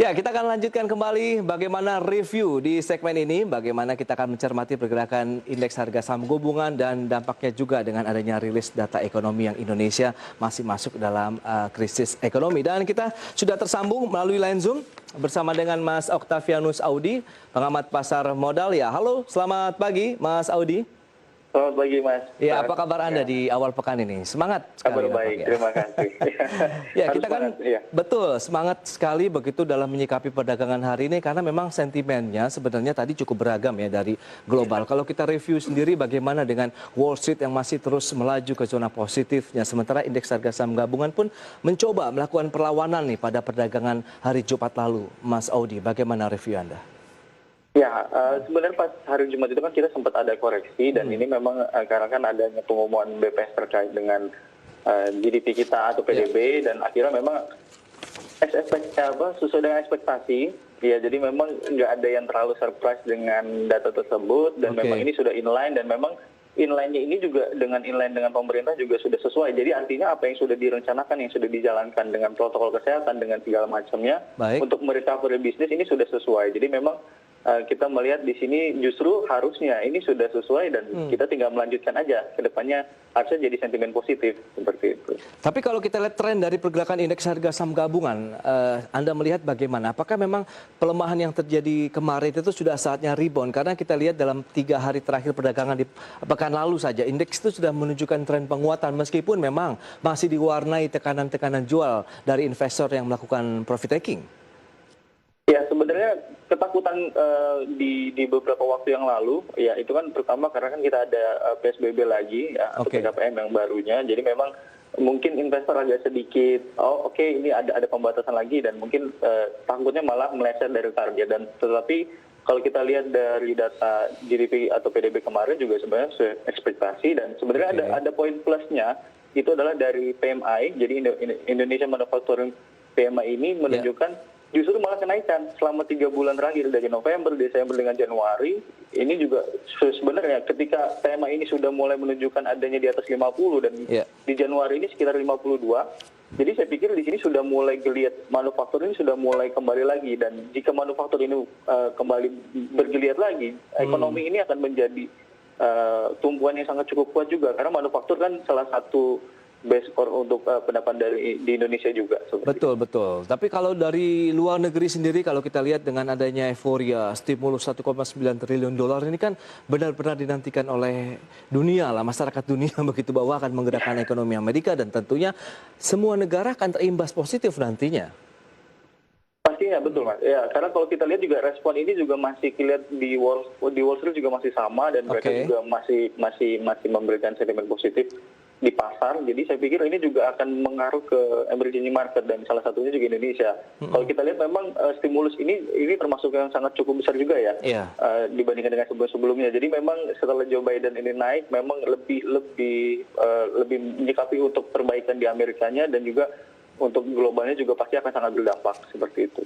Ya, kita akan lanjutkan kembali bagaimana review di segmen ini, bagaimana kita akan mencermati pergerakan indeks harga saham gabungan dan dampaknya juga dengan adanya rilis data ekonomi yang Indonesia masih masuk dalam krisis ekonomi. Dan kita sudah tersambung melalui line Zoom bersama dengan Mas Octavianus Audi, pengamat pasar modal. Ya, halo, selamat pagi Mas Audi. Selamat pagi, Mas. Ya, apa kabar Anda di awal pekan ini? Semangat sekali. Kabar baik, ya. terima kasih. Ya, Harus kita kan semangat, ya. betul semangat sekali begitu dalam menyikapi perdagangan hari ini karena memang sentimennya sebenarnya tadi cukup beragam ya dari global. Kalau kita review sendiri bagaimana dengan Wall Street yang masih terus melaju ke zona positifnya, sementara indeks harga saham gabungan pun mencoba melakukan perlawanan nih pada perdagangan hari Jumat lalu. Mas Audi, bagaimana review Anda? Ya, sebenarnya pas hari Jumat itu kan kita sempat ada koreksi dan ini memang karena kan adanya pengumuman BPS terkait dengan GDP kita atau PDB dan akhirnya memang sesuai dengan ekspektasi. Ya, jadi memang nggak ada yang terlalu surprise dengan data tersebut dan memang ini sudah inline dan memang inline-nya ini juga dengan inline dengan pemerintah juga sudah sesuai. Jadi artinya apa yang sudah direncanakan, yang sudah dijalankan dengan protokol kesehatan dengan segala macamnya untuk merecovery bisnis ini sudah sesuai. Jadi memang kita melihat di sini justru harusnya ini sudah sesuai dan kita tinggal melanjutkan aja ke depannya harusnya jadi sentimen positif seperti itu. Tapi kalau kita lihat tren dari pergerakan indeks harga saham gabungan, Anda melihat bagaimana? Apakah memang pelemahan yang terjadi kemarin itu sudah saatnya rebound? Karena kita lihat dalam 3 hari terakhir perdagangan di pekan lalu saja, indeks itu sudah menunjukkan tren penguatan meskipun memang masih diwarnai tekanan-tekanan jual dari investor yang melakukan profit taking. Ya, sebenarnya ketakutan di beberapa waktu yang lalu, ya itu kan pertama karena kan kita ada PSBB lagi, ya, atau PKPM yang barunya, jadi memang mungkin investor agak sedikit, ini ada pembatasan lagi dan mungkin takutnya malah meleset dari target dan tetapi kalau kita lihat dari data GDP atau PDB kemarin juga sebenarnya sesuai ekspektasi dan sebenarnya ada poin plusnya itu adalah dari PMI, jadi Indonesia Manufacturing PMI ini menunjukkan justru malah kenaikan selama 3 bulan terakhir dari November, Desember dengan Januari. Ini juga sebenarnya ketika tema ini sudah mulai menunjukkan adanya di atas 50 dan di Januari ini sekitar 52. Jadi saya pikir di sini sudah mulai geliat manufaktur ini sudah mulai kembali lagi dan jika manufaktur ini kembali bergeliat lagi, ekonomi ini akan menjadi tumpuan yang sangat cukup kuat juga karena manufaktur kan salah satu base untuk pendapat di Indonesia juga. Betul. Tapi kalau dari luar negeri sendiri, kalau kita lihat dengan adanya euforia stimulus 1,9 triliun dolar ini kan benar-benar dinantikan oleh dunia lah, masyarakat dunia begitu bahwa akan menggerakkan ekonomi Amerika dan tentunya semua negara akan terimbas positif nantinya. Pastinya betul, Mas. Ya, karena kalau kita lihat juga respon ini juga masih lihat di Wall Street juga masih sama dan mereka juga masih memberikan sentimen positif di pasar, jadi saya pikir ini juga akan mengaruh ke emerging market dan salah satunya juga Indonesia. Kalau kita lihat memang stimulus ini termasuk yang sangat cukup besar juga ya dibandingkan dengan sebelumnya. Jadi memang setelah Joe Biden ini naik, memang lebih menyikapi untuk perbaikan di Amerikanya dan juga untuk globalnya juga pasti akan sangat berdampak seperti itu.